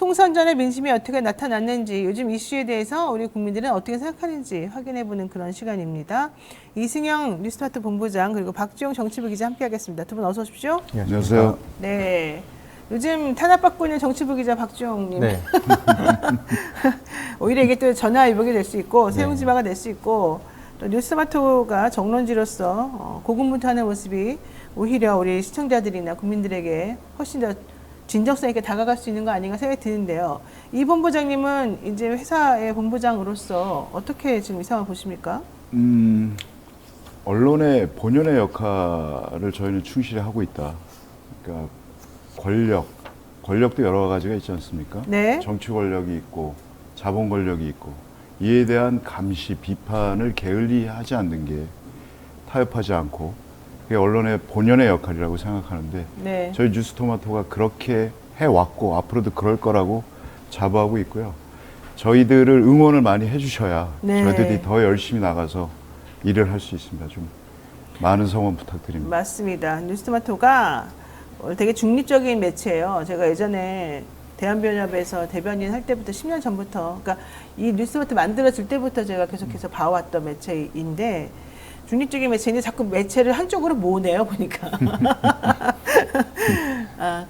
총선 전의 민심이 어떻게 나타났는지, 요즘 이슈에 대해서 우리 국민들은 어떻게 생각하는지 확인해보는 그런 시간입니다. 이승영 뉴스타트 본부장 그리고 박지용 정치부 기자 함께하겠습니다. 두 분 어서 오십시오. 안녕하세요. 네. 요즘 탄압받고 있는 정치부 기자 박지용님. 네. 오히려 이게 또 전화위복이 될 수 있고 세용지마가 될 수 있고 또 뉴스마토가 정론지로서 고군분투하는 모습이 오히려 우리 시청자들이나 국민들에게 훨씬 더 진정성 있게 다가갈 수 있는 거 아닌가 생각이 드는데요. 이 본부장님은 이제 회사의 본부장으로서 어떻게 지금 이 상황을 보십니까? 언론의 본연의 역할을 저희는 충실히 하고 있다. 그러니까 권력도 여러 가지가 있지 않습니까? 네. 정치 권력이 있고 자본 권력이 있고 이에 대한 감시, 비판을 게을리하지 않는 게 타협하지 않고 그게 언론의 본연의 역할이라고 생각하는데 네. 저희 뉴스토마토가 그렇게 해왔고 앞으로도 그럴 거라고 자부하고 있고요. 저희들을 응원을 많이 해주셔야 네. 저희들이 더 열심히 나가서 일을 할 수 있습니다. 좀 많은 성원 부탁드립니다. 맞습니다. 뉴스토마토가 되게 중립적인 매체예요. 제가 예전에 대한변협에서 대변인 할 때부터 10년 전부터, 그러니까 이 뉴스토마토 만들어질 때부터 제가 계속해서 봐왔던 매체인데 중립적인 매체인데 자꾸 매체를 한쪽으로 모으네요, 보니까.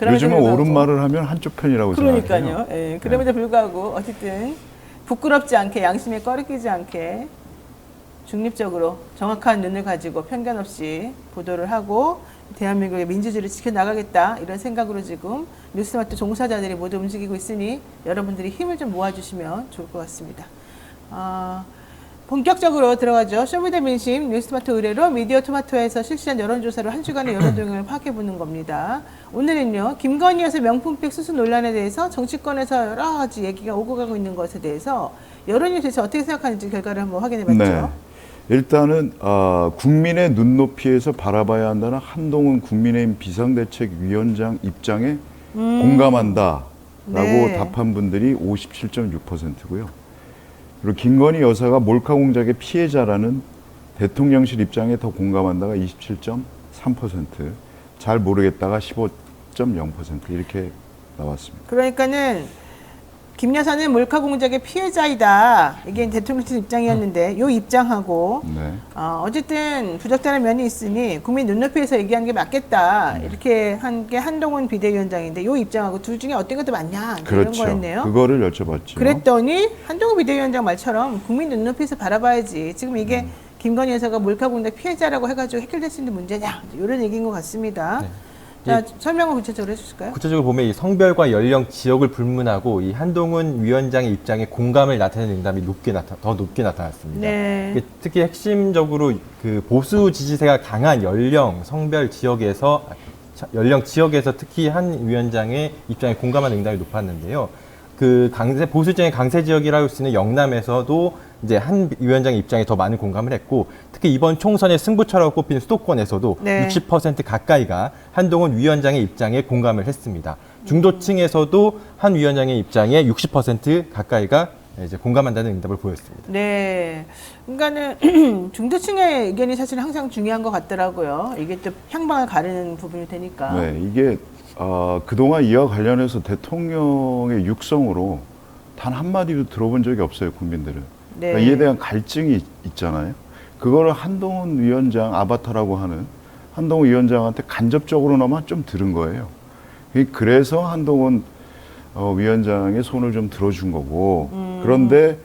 요즘은 옳은 말을 하면 한쪽 편이라고 생각해요. 그러니까요. 예, 그럼에도 불구하고 어쨌든 부끄럽지 않게 양심에 꺼리끼지 않게 중립적으로 정확한 눈을 가지고 편견 없이 보도를 하고 대한민국의 민주주의를 지켜나가겠다 이런 생각으로 지금 뉴스마트 종사자들이 모두 움직이고 있으니 여러분들이 힘을 좀 모아주시면 좋을 것 같습니다. 본격적으로 들어가죠. 쇼미더 민심 뉴스토마토 의뢰로 미디어 토마토에서 실시한 여론조사로 한 주간의 여론 동향을 파악해보는 겁니다. 오늘은요. 김건희 여사 명품백 수수 논란에 대해서 정치권에서 여러 가지 얘기가 오고 가고 있는 것에 대해서 여론이 대해서 어떻게 생각하는지 결과를 한번 확인해봤죠. 네. 일단은 국민의 눈높이에서 바라봐야 한다는 한동훈 국민의힘 비상대책위원장 입장에 공감한다라고 네. 답한 분들이 57.6%고요. 그리고 김건희 여사가 몰카 공작의 피해자라는 대통령실 입장에 더 공감한다가 27.3%, 잘 모르겠다가 15.0% 이렇게 나왔습니다. 그러니까는 김 여사는 몰카 공작의 피해자이다. 이게 대통령실 입장이었는데 이 입장하고 네. 어쨌든 부적절한 면이 있으니 국민 눈높이에서 얘기하는 게 맞겠다. 이렇게 한 게 한동훈 비대위원장인데 이 입장하고 둘 중에 어떤 것도 맞냐 이런 그렇죠. 거였네요. 그거를 여쭤봤죠. 그랬더니 한동훈 비대위원장 말처럼 국민 눈높이에서 바라봐야지. 지금 이게 김건희 여사가 몰카 공작 피해자라고 해가지고 해결될 수 있는 문제냐 이런 얘기인 것 같습니다. 네. 자, 설명을 구체적으로 해주실까요? 구체적으로 보면 이 성별과 연령, 지역을 불문하고 이 한동훈 위원장의 입장에 공감을 나타내는 응답이 더 높게 나타났습니다. 네. 특히 핵심적으로 그 보수 지지세가 강한 성별 지역에서 특히 한 위원장의 입장에 공감하는 응답이 높았는데요. 그 보수 입장의 강세 지역이라고 할 수 있는 영남에서도 이제 한 위원장의 입장에 더 많은 공감을 했고, 특히 이번 총선의 승부처라고 꼽히는 수도권에서도 네. 60% 가까이가 한동훈 위원장의 입장에 공감을 했습니다. 중도층에서도 한 위원장의 입장에 60% 가까이가 이제 공감한다는 응답을 보였습니다. 네. 그러니까는 중도층의 의견이 사실 항상 중요한 것 같더라고요. 이게 또 향방을 가르는 부분이 되니까. 네, 이게 그동안 이와 관련해서 대통령의 육성으로 단 한마디도 들어본 적이 없어요, 국민들은. 네. 그러니까 이에 대한 갈증이 있잖아요. 그거를 한동훈 위원장, 아바타라고 하는 한동훈 위원장한테 간접적으로나마 좀 들은 거예요. 그래서 한동훈 위원장의 손을 좀 들어준 거고, 그런데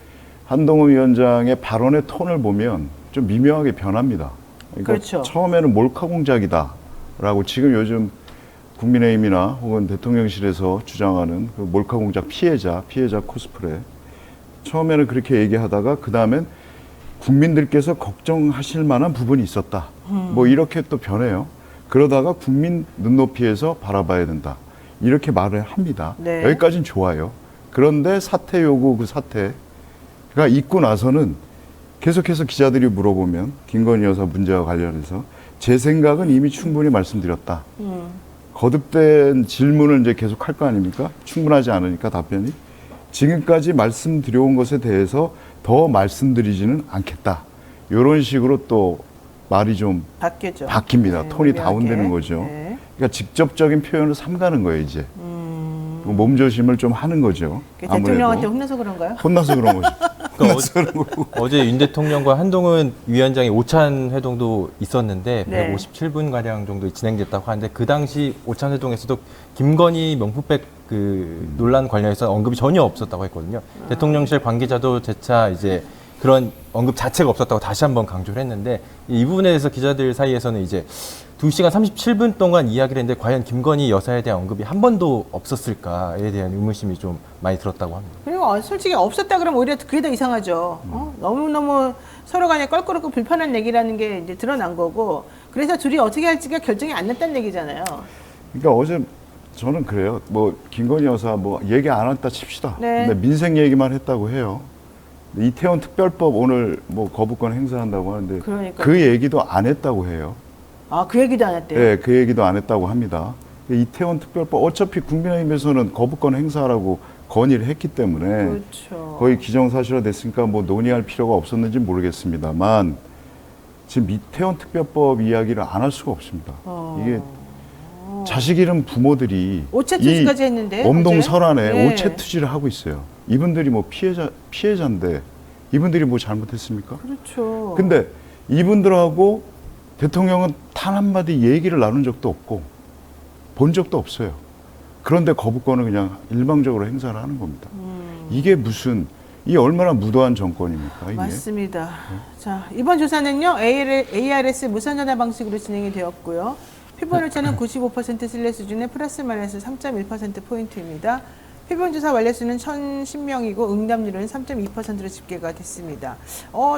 한동훈 위원장의 발언의 톤을 보면 좀 미묘하게 변합니다. 그러니까 그렇죠. 처음에는 몰카 공작이다라고 지금 요즘 국민의힘이나 혹은 대통령실에서 주장하는 그 몰카 공작 피해자 코스프레, 처음에는 그렇게 얘기하다가 그 다음엔 국민들께서 걱정하실 만한 부분이 있었다. 뭐 이렇게 또 변해요. 그러다가 국민 눈높이에서 바라봐야 된다. 이렇게 말을 합니다. 네. 여기까지는 좋아요. 그런데 사퇴 요구 그 사태가 있고 나서는 계속해서 기자들이 물어보면 김건희 여사 문제와 관련해서 제 생각은 이미 충분히 말씀드렸다. 거듭된 질문을 이제 계속 할 거 아닙니까? 충분하지 않으니까 답변이. 지금까지 말씀드려온 것에 대해서 더 말씀드리지는 않겠다. 이런 식으로 또 말이 좀 바뀝니다. 네, 톤이 미묘하게. 다운되는 거죠. 네. 그러니까 직접적인 표현을 삼가는 거예요, 이제. 몸조심을 좀 하는 거죠. 대통령한테 혼나서 그런가요? 혼나서 그런 거죠. 그러니까 어제 윤 대통령과 한동훈 위원장의 오찬 회동도 있었는데 네. 157분 가량 정도 진행됐다고 하는데 그 당시 오찬 회동에서도 김건희 명품백 그 논란 관련해서 언급이 전혀 없었다고 했거든요. 대통령실 관계자도 재차 이제 그런 언급 자체가 없었다고 다시 한번 강조를 했는데 이 부분에 대해서 기자들 사이에서는 이제 2시간 37분 동안 이야기를 했는데 과연 김건희 여사에 대한 언급이 한 번도 없었을까에 대한 의문심이 좀 많이 들었다고 합니다. 그리고 솔직히 없었다 그러면 오히려 그게 더 이상하죠. 너무너무 서로 간에 껄끄럽고 불편한 얘기라는 게 이제 드러난 거고 그래서 둘이 어떻게 할지가 결정이 안 났다는 얘기잖아요. 그러니까 어제 저는 그래요. 뭐 김건희 여사 뭐 얘기 안 했다 칩시다. 네. 근데 민생 얘기만 했다고 해요. 이태원 특별법 오늘 뭐 거부권 행사한다고 하는데 그러니까요. 그 얘기도 안 했다고 해요. 아, 그 얘기도 안 했대요. 네, 그 얘기도 안 했다고 합니다. 이태원 특별법 어차피 국민의힘에서는 거부권 행사라고 건의를 했기 때문에 그렇죠. 거의 기정사실화 됐으니까 뭐 논의할 필요가 없었는지 모르겠습니다만 지금 이태원 특별법 이야기를 안 할 수가 없습니다. 이게 자식 잃은 부모들이 오체 투지까지 했는데 엄동설안에 네. 오체 투지를 하고 있어요. 이분들이 뭐 피해자인데 이분들이 뭐 잘못했습니까? 그렇죠. 근데 이분들하고 대통령은 단 한마디 얘기를 나눈 적도 없고 본 적도 없어요. 그런데 거부권을 그냥 일방적으로 행사를 하는 겁니다. 이게 무슨 이 얼마나 무도한 정권입니까? 이게? 맞습니다. 자, 이번 조사는요. ARS 무선전화 방식으로 진행이 되었고요. 표본오차는 95% 신뢰 수준의 플러스 마이너스 3.1%포인트입니다. 표본조사 완료수는 1,010명이고 응답률은 3.2%로 집계가 됐습니다.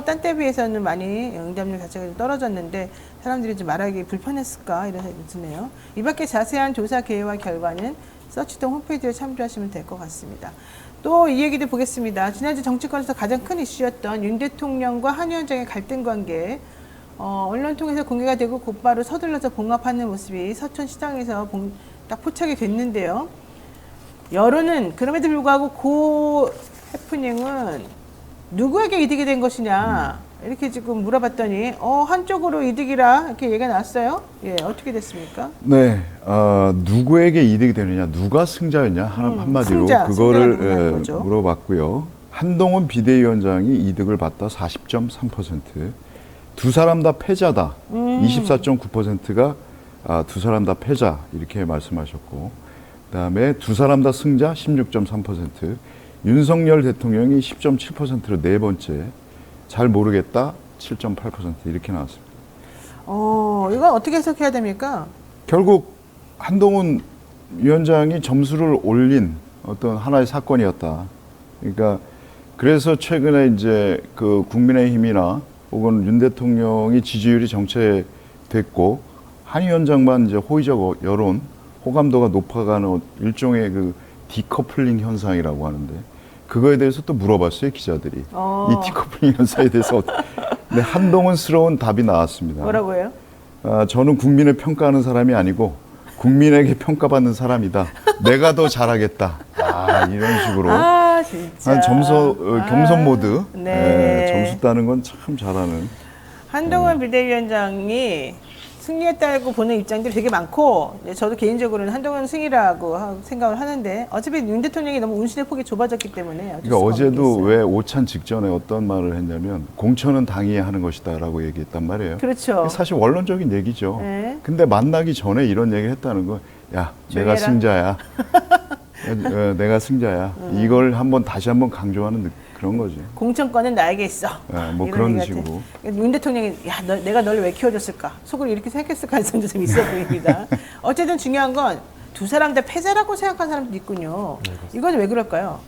딴 때에 비해서는 많이 응답률 자체가 좀 떨어졌는데 사람들이 좀 말하기 불편했을까 이런 생각이 드네요. 이 밖에 자세한 조사 계획과 결과는 서치동 홈페이지에 참조하시면 될 것 같습니다. 또 이 얘기도 보겠습니다. 지난주 정치권에서 가장 큰 이슈였던 윤 대통령과 한 위원장의 갈등 관계 언론 통해서 공개가 되고 곧바로 서둘러서 봉합하는 모습이 서천시장에서 딱 포착이 됐는데요. 여론은 그럼에도 불구하고 그 해프닝은 누구에게 이득이 된 것이냐 이렇게 지금 물어봤더니 한쪽으로 이득이라 이렇게 얘기가 나왔어요. 예, 어떻게 됐습니까? 네, 누구에게 이득이 되느냐, 누가 승자였냐 한마디로 승자가 그거를 궁금한 거죠. 물어봤고요. 한동훈 비대위원장이 이득을 봤다 40.3%, 두 사람 다 패자다 24.9%가 두 사람 다 패자 이렇게 말씀하셨고. 그다음에 두 사람 다 승자 16.3%, 윤석열 대통령이 10.7%로 네 번째, 잘 모르겠다 7.8% 이렇게 나왔습니다. 이건 어떻게 해석해야 됩니까? 결국 한동훈 위원장이 점수를 올린 어떤 하나의 사건이었다. 그러니까 그래서 최근에 이제 그 국민의힘이나 혹은 윤 대통령이 지지율이 정체됐고 한 위원장만 이제 호의적 여론 호감도가 높아가는 일종의 그 디커플링 현상이라고 하는데 그거에 대해서 또 물어봤어요 기자들이. 이 디커플링 현상에 대해서 근데 한동훈스러운 답이 나왔습니다. 뭐라고요? 저는 국민을 평가하는 사람이 아니고 국민에게 평가받는 사람이다. 내가 더 잘하겠다. 이런 식으로 진짜. 겸손 모드. 네. 점수 따는 건 참 잘하는. 한동훈 비대위원장이 승리했다고 보는 입장들이 되게 많고 저도 개인적으로는 한동훈 승리라고 생각을 하는데 어차피 윤 대통령이 너무 운신의 폭이 좁아졌기 때문에 그러니까 어제도 왜 오찬 직전에 어떤 말을 했냐면 공천은 당이 하는 것이다라고 얘기했단 말이에요. 그렇죠. 사실 원론적인 얘기죠. 네. 근데 만나기 전에 이런 얘기를 했다는 건 야, 내가 조용해라. 승자야. 내가 승자야. 이걸 다시 한번 강조하는 그런 거지. 공천권은 나에게 있어. 뭐 이런 그런 얘기 같아. 식으로. 윤 대통령이 내가 널 왜 키워줬을까? 속으로 이렇게 생각했을 가능성도 좀 있어 보입니다. 어쨌든 중요한 건 두 사람 다 패자라고 생각하는 사람도 있군요. 이건 왜 그럴까요?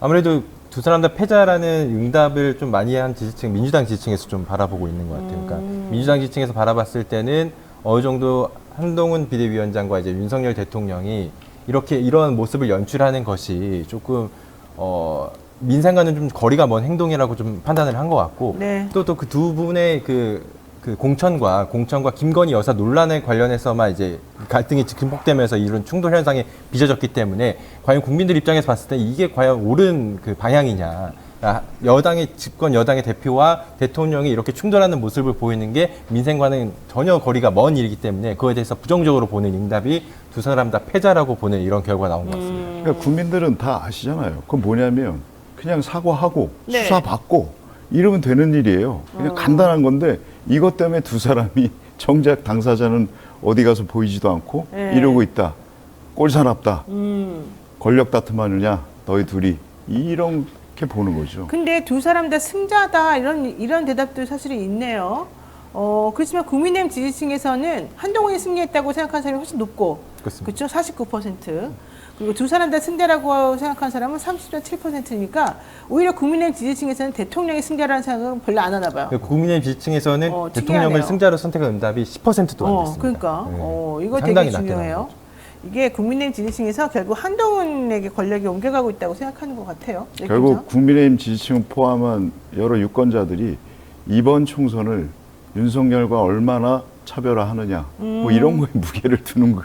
아무래도 두 사람 다 패자라는 응답을 좀 많이 한 지지층, 민주당 지지층에서 좀 바라보고 있는 것 같아요. 그러니까 민주당 지지층에서 바라봤을 때는 어느 정도 한동훈 비대위원장과 이제 윤석열 대통령이 이런 모습을 연출하는 것이 조금 민생과는 좀 거리가 먼 행동이라고 좀 판단을 한 것 같고 네. 또 그 두 분의 그 공천과 김건희 여사 논란에 관련해서만 이제 갈등이 증폭되면서 이런 충돌 현상이 빚어졌기 때문에 과연 국민들 입장에서 봤을 때 이게 과연 옳은 그 방향이냐라는 여당의 집권 여당의 대표와 대통령이 이렇게 충돌하는 모습을 보이는 게 민생과는 전혀 거리가 먼 일이기 때문에 그거에 대해서 부정적으로 보는 응답이 두 사람 다 패자라고 보는 이런 결과가 나온 것 같습니다. 그러니까 국민들은 다 아시잖아요. 그건 뭐냐면 그냥 사과하고 네. 수사받고 이러면 되는 일이에요. 그냥 간단한 건데 이것 때문에 두 사람이 정작 당사자는 어디 가서 보이지도 않고 네. 이러고 있다. 꼴사납다. 권력 다툼하느냐 너희 둘이 이렇게 보는 거죠. 근데 두 사람 다 승자다 이런 대답도 사실은 있네요. 그렇지만 국민의힘 지지층에서는 한동훈이 승리했다고 생각하는 사람이 훨씬 높고, 그렇습니다. 그렇죠? 49%. 그리고 두 사람 다 승자라고 생각하는 사람은 30.7%니까 오히려 국민의힘 지지층에서는 대통령이 승자라는 생각은 별로 안 하나 봐요. 국민의힘 지지층에서는 특이하네요. 대통령을 승자로 선택한 응답이 10%도 안 됐습니다. 그러니까 이거 상당히 되게 낮게 중요해요. 나온 거죠. 이게 국민의힘 지지층에서 결국 한동훈에게 권력이 옮겨가고 있다고 생각하는 것 같아요. 결국 국민의힘 지지층 포함한 여러 유권자들이 이번 총선을 윤석열과 얼마나 차별화하느냐 뭐 이런 거에 무게를 두는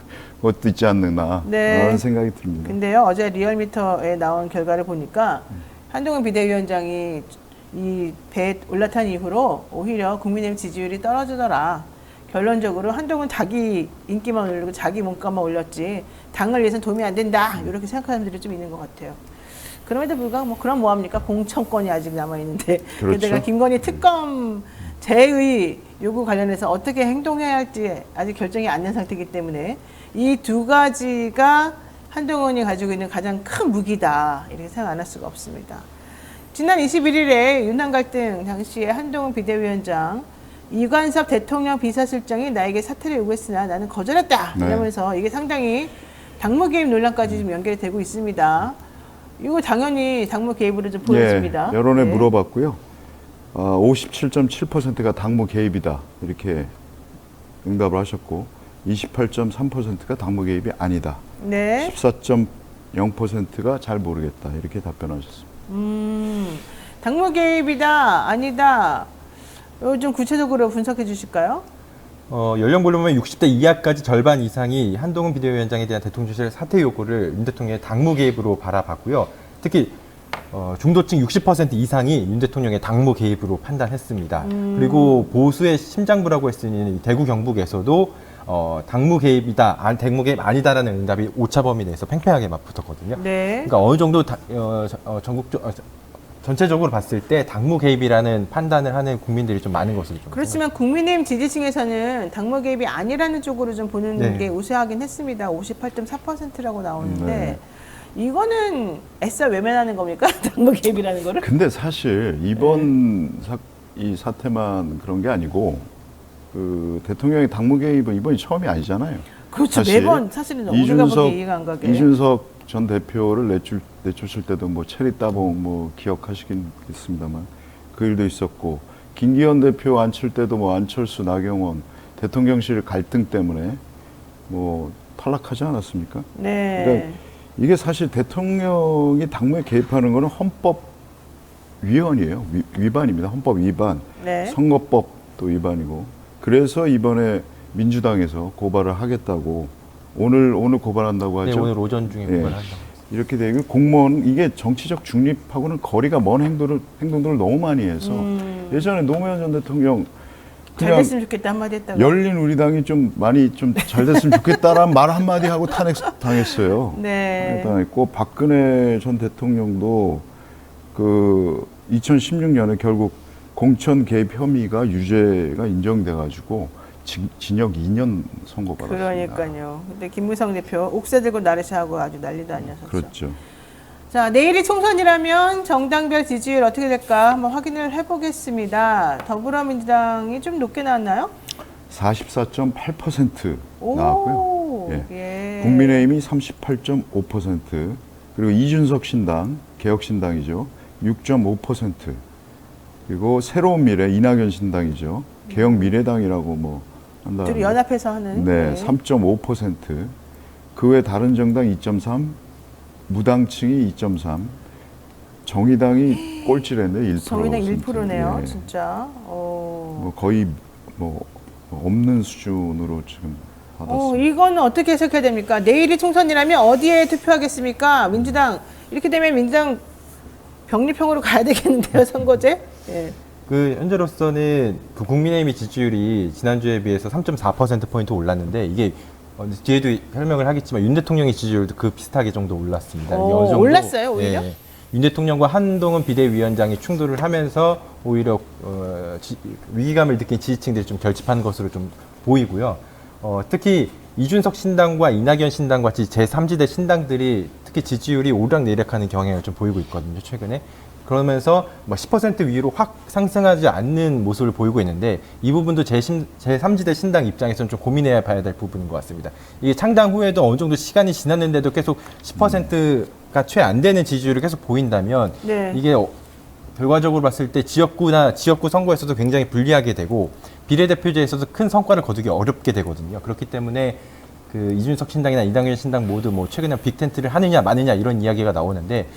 것도 있지 않느냐 네. 그런 생각이 듭니다. 근데요, 어제 리얼미터에 나온 결과를 보니까 한동훈 비대위원장이 이 배에 올라탄 이후로 오히려 국민의힘 지지율이 떨어지더라. 결론적으로 한동훈 자기 인기만 올리고 자기 몸값만 올렸지 당을 위해서는 도움이 안 된다. 이렇게 생각하는 분들이 좀 있는 것 같아요. 그럼에도 불구하고 뭐 그럼 뭐합니까? 공천권이 아직 남아있는데 그렇죠. 게다가 김건희 특검 제의 요구 관련해서 어떻게 행동해야 할지 아직 결정이 안 난 상태이기 때문에 이 두 가지가 한동훈이 가지고 있는 가장 큰 무기다 이렇게 생각 안 할 수가 없습니다. 지난 21일에 윤한 갈등 당시에 한동훈 비대위원장 이관섭 대통령 비서실장이 나에게 사퇴를 요구했으나 나는 거절했다 네. 이러면서 이게 상당히 당무 개입 논란까지 좀 연결이 되고 있습니다. 이거 당연히 당무 개입으로 좀 보여집니다. 예, 여론에 네. 물어봤고요. 57.7%가 당무 개입이다 이렇게 응답을 하셨고 28.3%가 당무 개입이 아니다. 네. 14.0%가 잘 모르겠다 이렇게 답변하셨습니다. 당무 개입이다 아니다. 이거 좀 구체적으로 분석해 주실까요? 연령별로 보면 60대 이하까지 절반 이상이 한동훈 비대위원장에 대한 대통령실 사퇴 요구를 윤 대통령의 당무 개입으로 바라봤고요. 특히 중도층 60% 이상이 윤 대통령의 당무 개입으로 판단했습니다. 그리고 보수의 심장부라고 할 수 있는 대구 경북에서도 당무 개입이다, 당무 개입 아니다라는 응답이 오차 범위 내에서 팽팽하게 막 붙었거든요. 네. 그러니까 어느 정도 전체적으로 봤을 때 당무 개입이라는 판단을 하는 국민들이 좀 많은 것으로 좀 그렇지만 국민의힘 지지층에서는 당무 개입이 아니라는 쪽으로 좀 보는 네. 게 우세하긴 했습니다. 58.4%라고 나오는데 이거는 애써 외면하는 겁니까? 당무 개입이라는 거를? 근데 사실 이번 이 사태만 그런 게 아니고 그 대통령의 당무 개입은 이번이 처음이 아니잖아요. 그렇죠. 사실 매번 사실은 우리가 보기 이해가 안 가게. 이준석 전 대표를 내쫓을 때도 뭐 체리 따봉 뭐 기억하시겠습니다만 그 일도 있었고 김기현 대표 앉힐 때도 뭐 안철수 나경원 대통령실 갈등 때문에 뭐 탈락하지 않았습니까? 네. 그러니까 이게 사실 대통령이 당무에 개입하는 거는 헌법 위헌이에요. 위반입니다. 헌법 위반. 네. 선거법도 위반이고. 그래서 이번에 민주당에서 고발을 하겠다고 오늘 고발한다고 네, 하죠. 오늘 오전 중에 네. 고발한다고. 이렇게 되고 공무원 이게 정치적 중립하고는 거리가 먼 행동들을 너무 많이 해서 예전에 노무현 전 대통령 잘 그냥 됐으면 좋겠다 한마디 했다고. 열린 우리당이 좀 많이 좀 잘 됐으면 좋겠다라는 말 한마디 하고 탄핵당했어요. 네. 당했고 박근혜 전 대통령도 그 2016년에 결국 공천 개입 혐의가 유죄가 인정돼 가지고 징역 2년 선고받았습니다. 그러니까요. 근데 김무성 대표 옥새 들고 나르샤하고 아주 난리도 아니었었죠. 그렇죠. 자, 내일이 총선이라면 정당별 지지율 어떻게 될까 한번 확인을 해보겠습니다. 더불어민주당이 좀 높게 나왔나요? 44.8% 오, 나왔고요. 예. 국민의힘이 38.5%, 그리고 이준석 신당, 개혁신당이죠. 6.5%, 그리고 새로운 미래, 이낙연 신당이죠. 개혁미래당이라고 뭐 한다. 둘이 연합해서 하는. 네, 3.5%, 그 외 다른 정당 2.3%, 무당층이 2.3%, 정의당이 꼴찌랬네 1%. 정의당 1%네요, 예. 진짜. 뭐 거의 뭐 없는 수준으로 지금 받았습니다. 이거는 어떻게 해석해야 됩니까? 내일이 총선이라면 어디에 투표하겠습니까? 민주당. 이렇게 되면 민주당 병리평으로 가야 되겠는데요, 선거제? 예. 그 현재로서는 그 국민의힘 지지율이 지난주에 비해서 3.4%포인트 올랐는데 이게 뒤에도 설명을 하겠지만 윤 대통령의 지지율도 그 비슷하게 정도 올랐습니다. 이게 어느 정도, 올랐어요, 오히려? 예, 윤 대통령과 한동훈 비대위원장이 충돌을 하면서 오히려 위기감을 느낀 지지층들이 좀 결집한 것으로 좀 보이고요. 특히 이준석 신당과 이낙연 신당 같이 제3지대 신당들이 특히 지지율이 오르락내리락하는 경향을 좀 보이고 있거든요, 최근에. 그러면서 뭐 10% 위로 확 상승하지 않는 모습을 보이고 있는데 이 부분도 제3지대 신당 입장에서는 좀 고민해야 봐야 될 부분인 것 같습니다. 이게 창당 후에도 어느 정도 시간이 지났는데도 계속 10%가 채 안 되는 지지율을 계속 보인다면 네. 이게 결과적으로 봤을 때 지역구 선거에서도 굉장히 불리하게 되고 비례대표제에서도 큰 성과를 거두기 어렵게 되거든요. 그렇기 때문에 그 이준석 신당이나 이낙연 신당 모두 뭐 최근에 빅텐트를 하느냐 마느냐 이런 이야기가 나오는데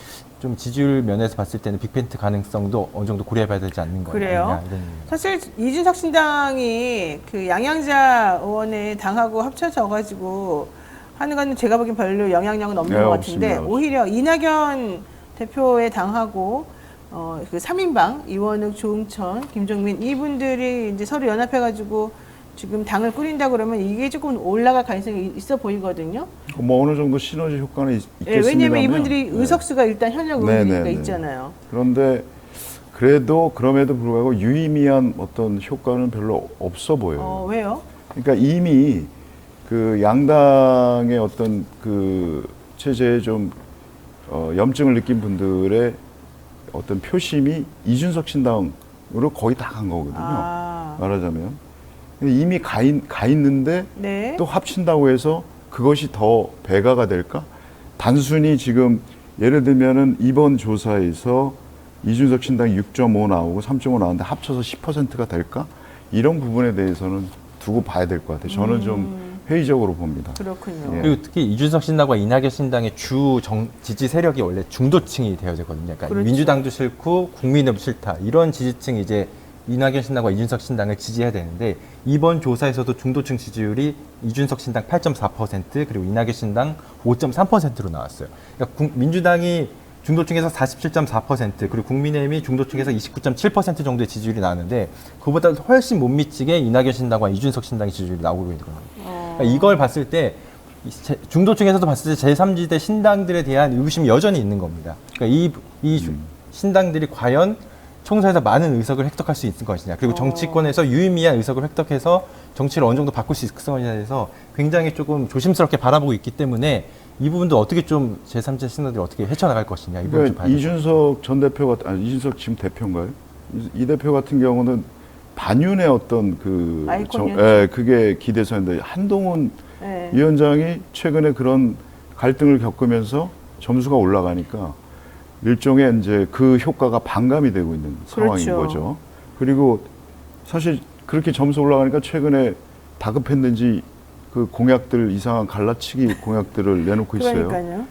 좀 지지율 면에서 봤을 때는 빅텐트 가능성도 어느 정도 고려해봐야 되지 않는 거냐. 그래요? 사실 이준석 신당이 그 양양자 의원의 당하고 합쳐져가지고 하는 거는 제가 보기엔 별로 영향력은 없는 것 같은데 없습니다. 오히려 이낙연 대표의 당하고 그 3인방 이원욱, 조응천, 김종민 이분들이 이제 서로 연합해가지고 지금 당을 꾸린다 그러면 이게 조금 올라갈 가능성이 있어 보이거든요. 뭐 어느 정도 시너지 효과는 있겠습니다. 왜냐하면 이분들이 의석수가 일단 현역 의원이니까 있잖아요. 그런데 그럼에도 불구하고 유의미한 어떤 효과는 별로 없어 보여요. 왜요? 그러니까 이미 그 양당의 어떤 그 체제에 좀 염증을 느낀 분들의 어떤 표심이 이준석 신당으로 거의 다 간 거거든요. 말하자면. 이미 가 있는데 네. 또 합친다고 해서 그것이 더 배가가 될까? 단순히 지금 예를 들면은 이번 조사에서 이준석 신당 6.5 나오고 3.5 나왔는데 합쳐서 10%가 될까? 이런 부분에 대해서는 두고 봐야 될 것 같아요. 저는 좀 회의적으로 봅니다. 그렇군요. 예. 그리고 특히 이준석 신당과 이낙연 신당의 지지 세력이 원래 중도층이 되어야 되거든요. 그러니까 그렇죠. 민주당도 싫고 국민의힘도 싫다. 이런 지지층이 이제 이낙연 신당과 이준석 신당을 지지해야 되는데 이번 조사에서도 중도층 지지율이 이준석 신당 8.4% 그리고 이낙연 신당 5.3%로 나왔어요. 그러니까 민주당이 중도층에서 47.4% 그리고 국민의힘이 중도층에서 29.7% 정도의 지지율이 나왔는데 그보다 훨씬 못 미치게 이낙연 신당과 이준석 신당의 지지율이 나오고 있는 거예요. 그러니까 이걸 봤을 때 중도층에서도 봤을 때 제3지대 신당들에 대한 의구심이 여전히 있는 겁니다. 그러니까 이 신당들이 과연 총선에서 많은 의석을 획득할 수 있을 것이냐. 그리고 정치권에서 유의미한 의석을 획득해서 정치를 어느 정도 바꿀 수 있을 것이냐에 대해서 굉장히 조금 조심스럽게 바라보고 있기 때문에 이 부분도 어떻게 좀 제3지 신당들이 어떻게 헤쳐나갈 것이냐. 이 부분 좀 봐야 이준석 전 대표가 이준석 지금 대표인가요? 이 대표 같은 경우는 반윤의 어떤 그게 기대서인데 한동훈 위원장이 최근에 그런 갈등을 겪으면서 점수가 올라가니까 일종의 이제 그 효과가 반감이 되고 있는 상황인 거죠. 그리고 사실 그렇게 점수 올라가니까 최근에 다급했는지 그 공약들 이상한 갈라치기 공약들을 내놓고 있어요. 그러니까요.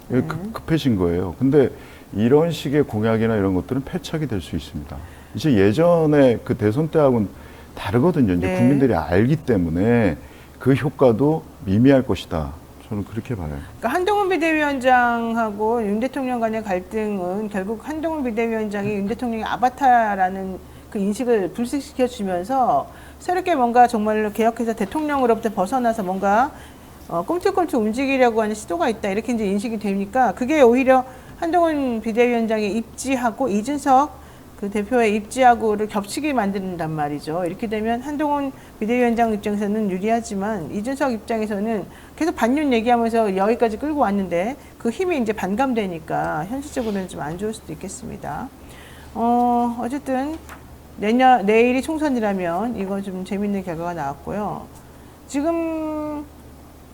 급해진 거예요. 근데 이런 식의 공약이나 이런 것들은 패착이 될 수 있습니다. 이제 예전에 그 대선 때하고는 다르거든요. 이제 국민들이 알기 때문에 그 효과도 미미할 것이다. 저는 그렇게 봐요. 그러니까 한동훈 비대위원장하고 윤 대통령 간의 갈등은 결국 한동훈 비대위원장이 윤 대통령의 아바타라는 그 인식을 불식시켜 주면서 새롭게 뭔가 정말로 개혁해서 대통령으로부터 벗어나서 뭔가 꿈틀꿈틀 움직이려고 하는 시도가 있다 이렇게 이제 인식이 되니까 그게 오히려 한동훈 비대위원장의 입지하고 이준석 그 대표의 입지하고를 겹치게 만든단 말이죠. 이렇게 되면 한동훈 비대위원장 입장에서는 유리하지만 이준석 입장에서는 계속 반윤 얘기하면서 여기까지 끌고 왔는데 그 힘이 이제 반감되니까 현실적으로는 좀 안 좋을 수도 있겠습니다. 어쨌든 내일이 총선이라면 이거 좀 재밌는 결과가 나왔고요. 지금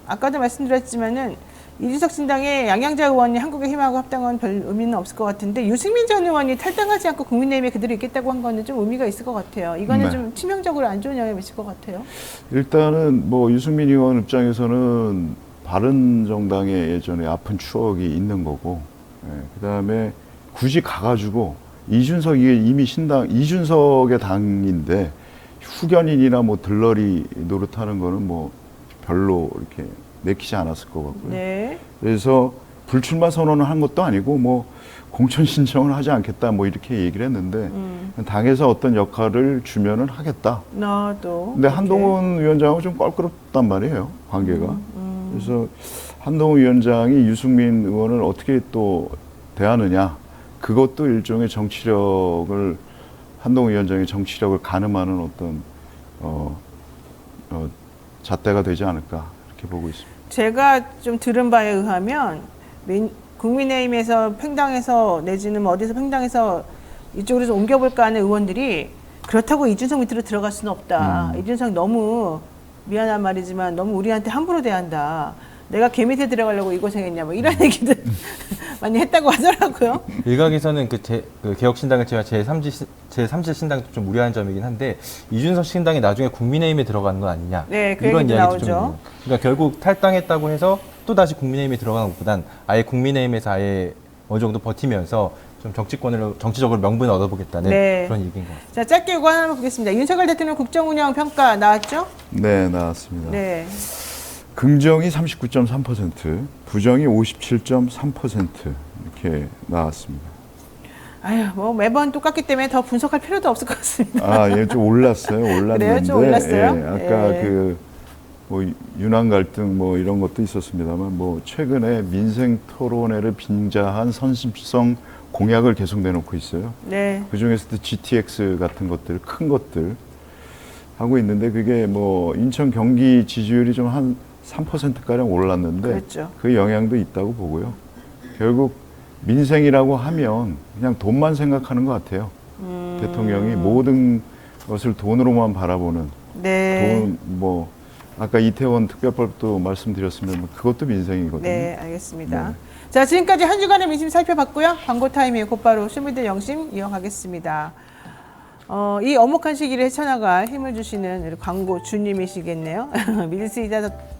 아까도 말씀드렸지만은 이준석 신당의 양양자 의원이 한국의 힘하고 합당은 별 의미는 없을 것 같은데 유승민 전 의원이 탈당하지 않고 국민의힘에 그대로 있겠다고 한 거는 좀 의미가 있을 것 같아요. 이거는 좀 치명적으로 안 좋은 영향을 미칠 것 같아요. 일단은 뭐 유승민 의원 입장에서는 바른정당의 예전에 아픈 추억이 있는 거고, 그다음에 굳이 가가지고 이준석이 이미 이준석의 당인데 후견인이나 뭐 들러리 노릇하는 거는 뭐 별로 이렇게 내키지 않았을 것 같고요. 네. 그래서 불출마 선언을 한 것도 아니고 뭐 공천 신청을 하지 않겠다 뭐 이렇게 얘기를 했는데 당에서 어떤 역할을 주면은 하겠다. 나도. 근데 한동훈 위원장하고 좀 껄끄럽단 말이에요, 관계가. 그래서 한동훈 위원장이 유승민 의원을 어떻게 또 대하느냐, 그것도 일종의 정치력을, 한동훈 위원장의 정치력을 가늠하는 어떤 잣대가 되지 않을까 이렇게 보고 있습니다. 제가 좀 들은 바에 의하면 국민의힘에서 팽당해서 내지는 뭐 어디서 팽당해서 이쪽으로 좀 옮겨볼까 하는 의원들이 그렇다고 이준석 밑으로 들어갈 수는 없다. 이준석 너무 미안한 말이지만 너무 우리한테 함부로 대한다. 내가 걔 밑에 들어가려고 이 고생했냐 뭐 이런 얘기들 많이 했다고 하더라고요. 일각에서는 그 개혁신당을 제가 제3지 신당도 좀 우려하는 점이긴 한데 이준석 신당이 나중에 국민의힘에 들어가는 건 아니냐. 네, 그 이런 얘기도 이야기도 나오죠. 좀 있네요. 그러니까 결국 탈당했다고 해서 또 다시 국민의힘에 들어가는 것보단 아예 국민의힘에서 아예 어느 정도 버티면서 좀 정치적으로 명분을 얻어보겠다는 네. 그런 얘기인 것 같습니다. 자, 짧게 이거 하나 보겠습니다. 윤석열 대통령 국정운영 평가 나왔죠? 네, 나왔습니다. 네. 긍정이 39.3%, 부정이 57.3% 이렇게 나왔습니다. 아유, 뭐 매번 똑같기 때문에 더 분석할 필요도 없을 것 같습니다. 아, 예, 좀 올랐어요. 올랐는데. 그래요? 좀 올랐어요? 예, 아까 예. 뭐 윤한 갈등 뭐 이런 것도 있었습니다만 뭐 최근에 민생 토론회를 빙자한 선심성 공약을 계속 내놓고 있어요. 네. 그 중에서도 GTX 같은 것들, 큰 것들 하고 있는데 그게 뭐 인천 경기 지지율이 좀 한 3%가량 올랐는데 그렇죠. 그 영향도 있다고 보고요. 결국 민생이라고 하면 그냥 돈만 생각하는 것 같아요. 대통령이 모든 것을 돈으로만 바라보는 네. 돈, 뭐 아까 이태원 특별법도 말씀드렸습니다. 그것도 민생이거든요. 네, 알겠습니다. 네. 자, 지금까지 한 주간의 민심 살펴봤고요. 광고 타임에 곧바로 쇼미더 영심 이어가겠습니다. 이 엄혹한 시기를 헤쳐나갈 힘을 주시는 우리 광고 주님이시겠네요.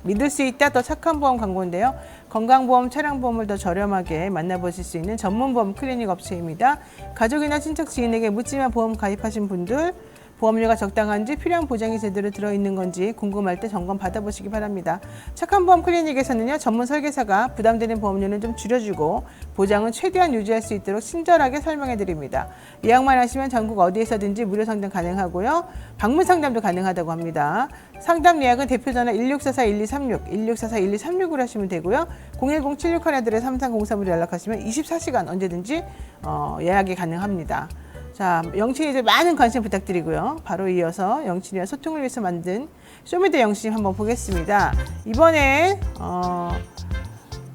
믿을 수 있다 더 착한 보험 광고인데요. 건강보험, 차량보험을 더 저렴하게 만나보실 수 있는 전문보험 클리닉 업체입니다. 가족이나 친척, 지인에게 묻지마 보험 가입하신 분들, 보험료가 적당한지 필요한 보장이 제대로 들어있는 건지 궁금할 때 점검 받아보시기 바랍니다. 착한 보험 클리닉에서는요, 전문 설계사가 부담되는 보험료는 좀 줄여주고 보장은 최대한 유지할 수 있도록 친절하게 설명해 드립니다. 예약만 하시면 전국 어디에서든지 무료 상담 가능하고요. 방문 상담도 가능하다고 합니다. 상담 예약은 대표전화 1644-1236, 1644-1236으로 하시면 되고요. 010-7681-3303으로 연락하시면 24시간 언제든지 예약이 가능합니다. 자, 영친이 이제 많은 관심 부탁드리고요. 바로 이어서 영친이와 소통을 위해서 만든 쇼미더 영심 한번 보겠습니다. 이번에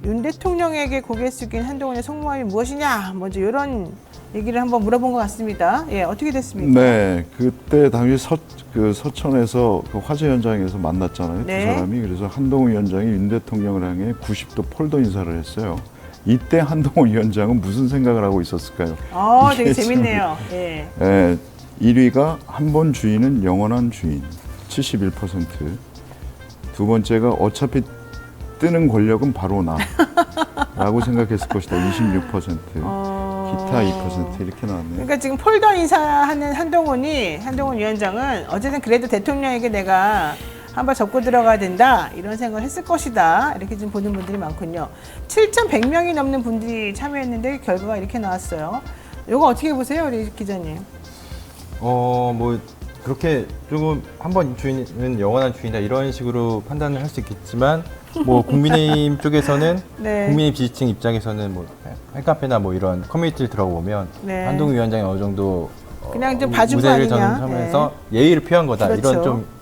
윤 대통령에게 고개 숙인 한동훈의 속마음이 무엇이냐, 먼저 이런 얘기를 한번 물어본 것 같습니다. 예, 어떻게 됐습니까? 네, 그때 당시 서천에서 그 화재 현장에서 만났잖아요. 네. 두 사람이. 그래서 한동훈 위원장이 윤 대통령을 향해 90도 폴더 인사를 했어요. 이때 한동훈 위원장은 무슨 생각을 하고 있었을까요? 되게 이게 재밌네요. 예. 예, 1위가 한 번 주인은 영원한 주인, 71%. 두 번째가 어차피 뜨는 권력은 바로 나 라고 생각했을 것이다, 26%. 기타 2% 이렇게 나왔네요. 그러니까 지금 폴더 인사하는 한동훈 위원장은 어쨌든 그래도 대통령에게 내가 한번 접고 들어가야 된다, 이런 생각을 했을 것이다, 이렇게 지금 보는 분들이 많군요. 7,100명이 넘는 분들이 참여했는데 결과가 이렇게 나왔어요. 이거 어떻게 보세요, 우리 기자님? 뭐 그렇게 조금 한 번 주인은 영원한 주인이다 이런 식으로 판단을 할 수 있겠지만 뭐 국민의힘 쪽에서는 네. 국민의힘 지지층 입장에서는 뭐 팬카페나 뭐 이런 커뮤니티를 들어보면 네. 한동훈 위원장이 어느 정도 그냥 좀 봐준 거 무대를 아니냐. 점하면서 예의를 표한 거다, 그렇죠. 이런 좀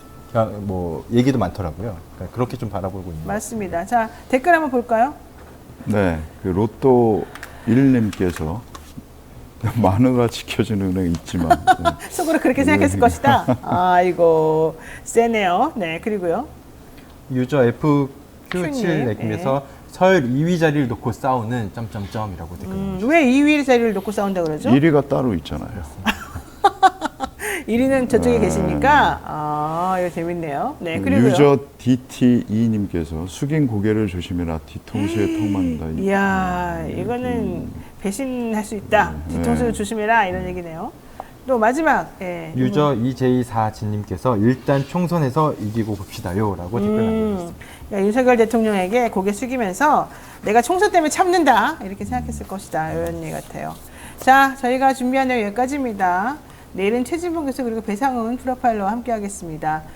뭐 얘기도 많더라고요. 그러니까 그렇게 좀 바라보고 있는. 맞습니다. 자, 댓글 한번 볼까요? 네, 그 로또 1님께서 만화가 지켜주는 은행 있지만 네. 속으로 그렇게 생각했을 것이다. 아이고, 세네요. 네, 그리고요. 유저 FQ7님께서 설 2위 자리를 놓고 싸우는 점점점이라고 댓글. 왜 2위 자리를 놓고 싸운다 그러죠? 1위가 따로 있잖아요. 1위는 저쪽에 계시니까, 이거 재밌네요. 네, 그리고요. 유저 DT2님께서 숙인 고개를 조심해라, 뒤통수에 턱 맞는다. 이야, 이거는 배신할 수 있다. 뒤통수를 조심해라, 이런 얘기네요. 또 마지막 예, 유저 EJ4진님께서 일단 총선에서 이기고 봅시다요라고 댓글 남겨주셨습니다. 그러니까 윤석열 대통령에게 고개 숙이면서 내가 총선 때문에 참는다 이렇게 생각했을 것이다 이런 얘기 같아요. 자, 저희가 준비한 내용 여기까지입니다. 내일은 최진봉 교수 그리고 배상훈 프로파일러와 함께 하겠습니다.